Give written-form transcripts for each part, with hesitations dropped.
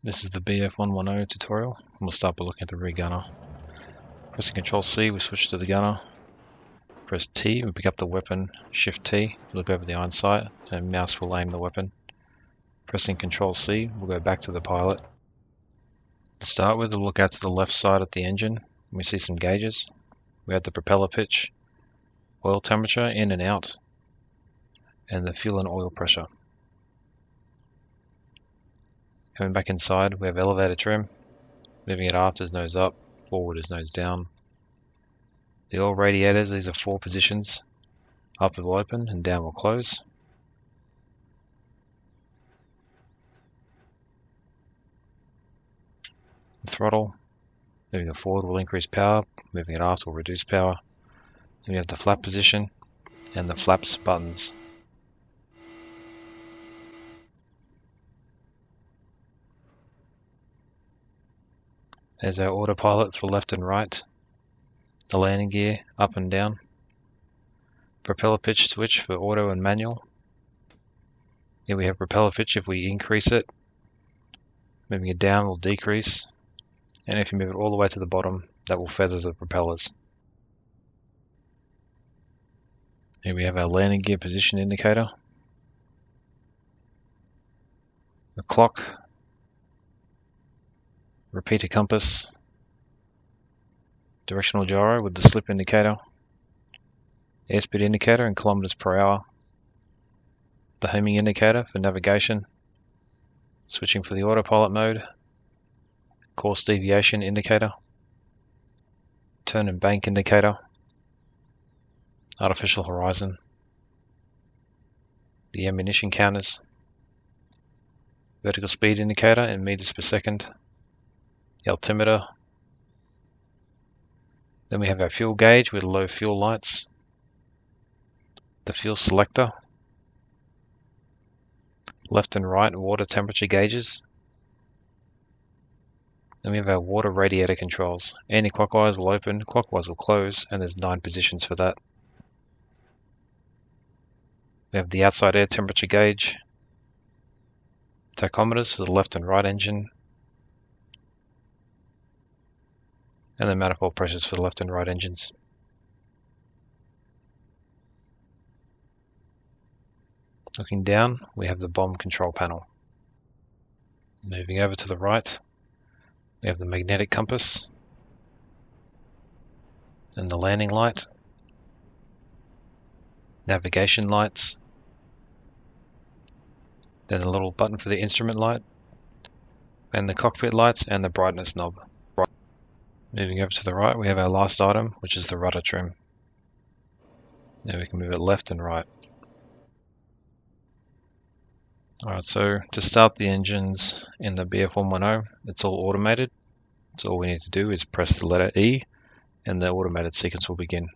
This is the BF110 tutorial, and we'll start by looking at the rear gunner. Pressing Ctrl C, we switch to the gunner. Press T, we pick up the weapon. Shift T, look over the iron sight, and mouse will aim the weapon. Pressing Ctrl C, we'll go back to the pilot. To start with, we'll look out to the left side at the engine. We see some gauges. We have the propeller pitch, oil temperature in and out, and the fuel and oil pressure. Coming back inside, we have elevator trim. Moving it aft is nose up, forward is nose down. The oil radiators, these are 4 positions. Up will open and down will close. The throttle, moving it forward will increase power, moving it aft will reduce power. Then we have the flap position and the flaps buttons. There's our autopilot for left and right, the landing gear up and down, propeller pitch switch for auto and manual. Here we have propeller pitch if we increase it, moving it down will decrease, and if you move it all the way to the bottom, that will feather the propellers. Here we have our landing gear position indicator, the clock, repeater compass, directional gyro with the slip indicator, airspeed indicator in kilometers per hour, the homing indicator for navigation, switching for the autopilot mode, course deviation indicator, turn and bank indicator, artificial horizon, the ammunition counters, vertical speed indicator in meters per second, the altimeter. Then we have our fuel gauge with low fuel lights, the fuel selector, left and right water temperature gauges. Then we have our water radiator controls. Anti-clockwise will open, clockwise will close, and there's 9 positions for that. We have the outside air temperature gauge, tachometers for the left and right engine, and the manifold pressures for the left and right engines. Looking down, we have the bomb control panel. Moving over to the right, we have the magnetic compass, and the landing light, navigation lights, then the little button for the instrument light, and the cockpit lights and the brightness knob. Moving over to the right, we have our last item, which is the rudder trim. Now we can move it left and right. Alright, so to start the engines in the BF110, it's all automated. So all we need to do is press the letter E and the automated sequence will begin.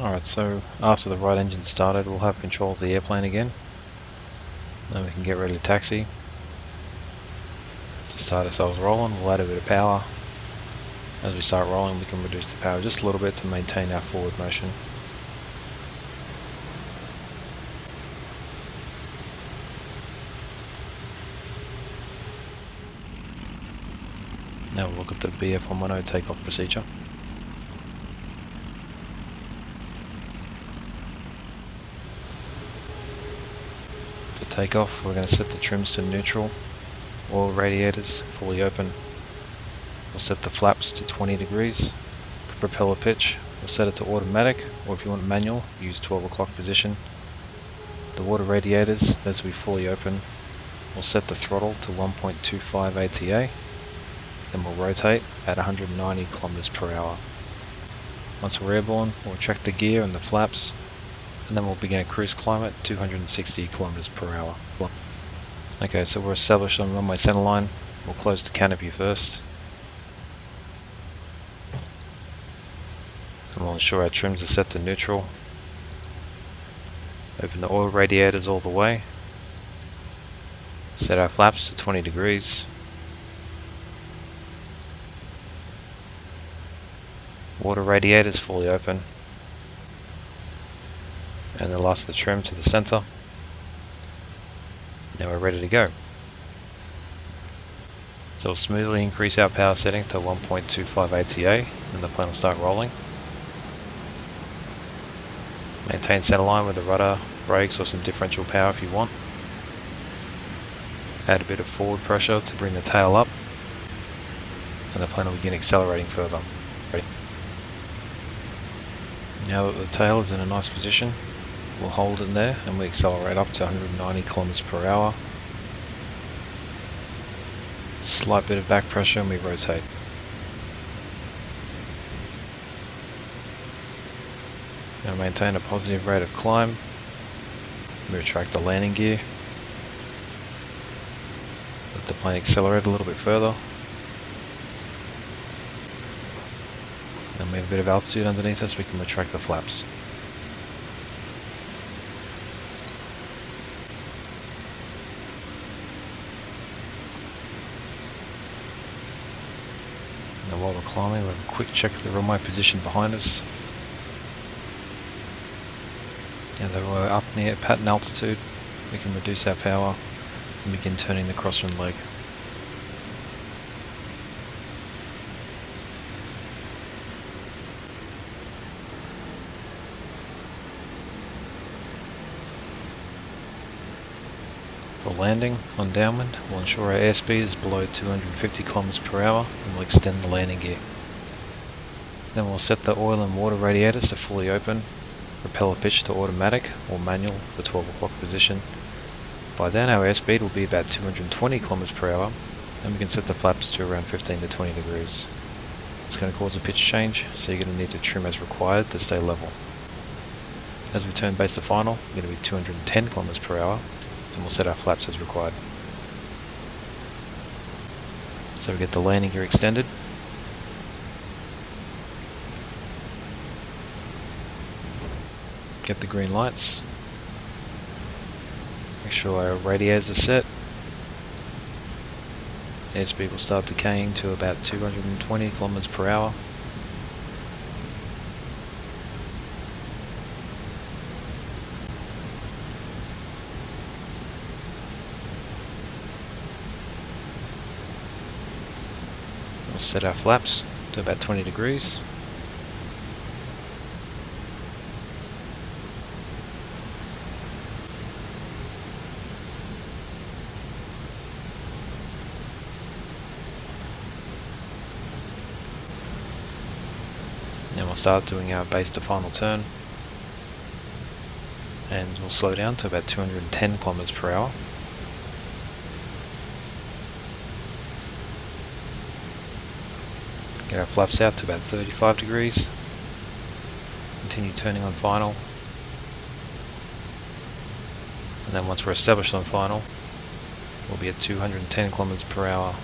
Alright, so after the right engine started, we'll have control of the airplane again. Then we can get ready to taxi. To start ourselves rolling, we'll add a bit of power. As we start rolling, we can reduce the power just a little bit to maintain our forward motion. Now we'll look at the BF110 takeoff procedure. For takeoff, we're going to set the trims to neutral, oil radiators fully open. We'll set the flaps to 20 degrees. For propeller pitch, we'll set it to automatic, or if you want manual, use 12 o'clock position. The water radiators, those will be fully open. We'll set the throttle to 1.25 ATA. Then we'll rotate at 190 km per hour. Once we're airborne, we'll track the gear and the flaps, and then we'll begin a cruise climb at 260 km per hour. Okay, so we're established on runway centerline. We'll close the canopy first. And we'll ensure our trims are set to neutral. Open the oil radiators all the way. Set our flaps to 20 degrees. Water radiators fully open. And the last of the trim to the center. Now we're ready to go. So we'll smoothly increase our power setting to 1.25 ATA and the plane will start rolling. Maintain centerline with the rudder, brakes or some differential power if you want. Add a bit of forward pressure to bring the tail up and the plane will begin accelerating further. Ready. Now that the tail is in a nice position, we'll hold it there and we accelerate up to 190 km per hour. Slight bit of back pressure and we rotate. Now maintain a positive rate of climb. We retract the landing gear. Let the plane accelerate a little bit further. And we have a bit of altitude underneath us, we can retract the flaps. Now while we're climbing, we'll have a quick check of the runway position behind us. Now that we're up near pattern altitude, we can reduce our power and begin turning the crosswind leg. For landing on downwind, we'll ensure our airspeed is below 250 km per hour and we'll extend the landing gear. Then we'll set the oil and water radiators to fully open, propeller pitch to automatic or manual for 12 o'clock position. By then our airspeed will be about 220 km per hour and we can set the flaps to around 15 to 20 degrees. It's going to cause a pitch change, so you're going to need to trim as required to stay level. As we turn base to final, we're going to be 210 km per hour and we'll set our flaps as required. So we get the landing gear extended. Get the green lights. Make sure our radiators are set. Airspeed will start decaying to about 220 km per hour. We'll set our flaps to about 20 degrees. Then we'll start doing our base to final turn. And we'll slow down to about 210 km per hour. Get our flaps out to about 35 degrees. Continue turning on final. And then once we're established on final, we'll be at 210 km per hour.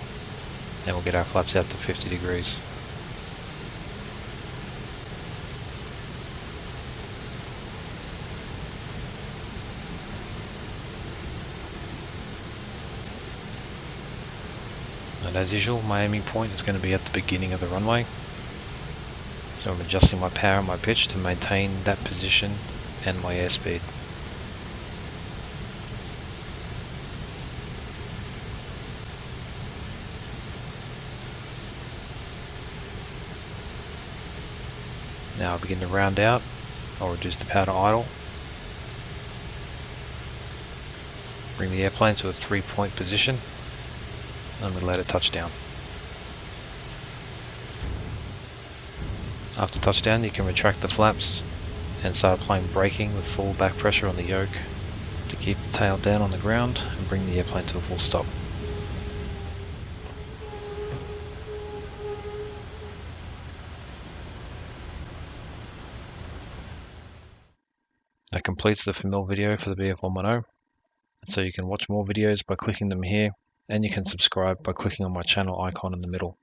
And we'll get our flaps out to 50 degrees. And as usual, my aiming point is going to be at the beginning of the runway. So I'm adjusting my power and my pitch to maintain that position and my airspeed. Now I begin to round out. I'll reduce the power to idle. Bring the airplane to a 3-point position and we let it touch down. After touchdown, you can retract the flaps and start applying braking with full back pressure on the yoke to keep the tail down on the ground and bring the airplane to a full stop. That completes the Famil video for the BF110. So you can watch more videos by clicking them here, and you can subscribe by clicking on my channel icon in the middle.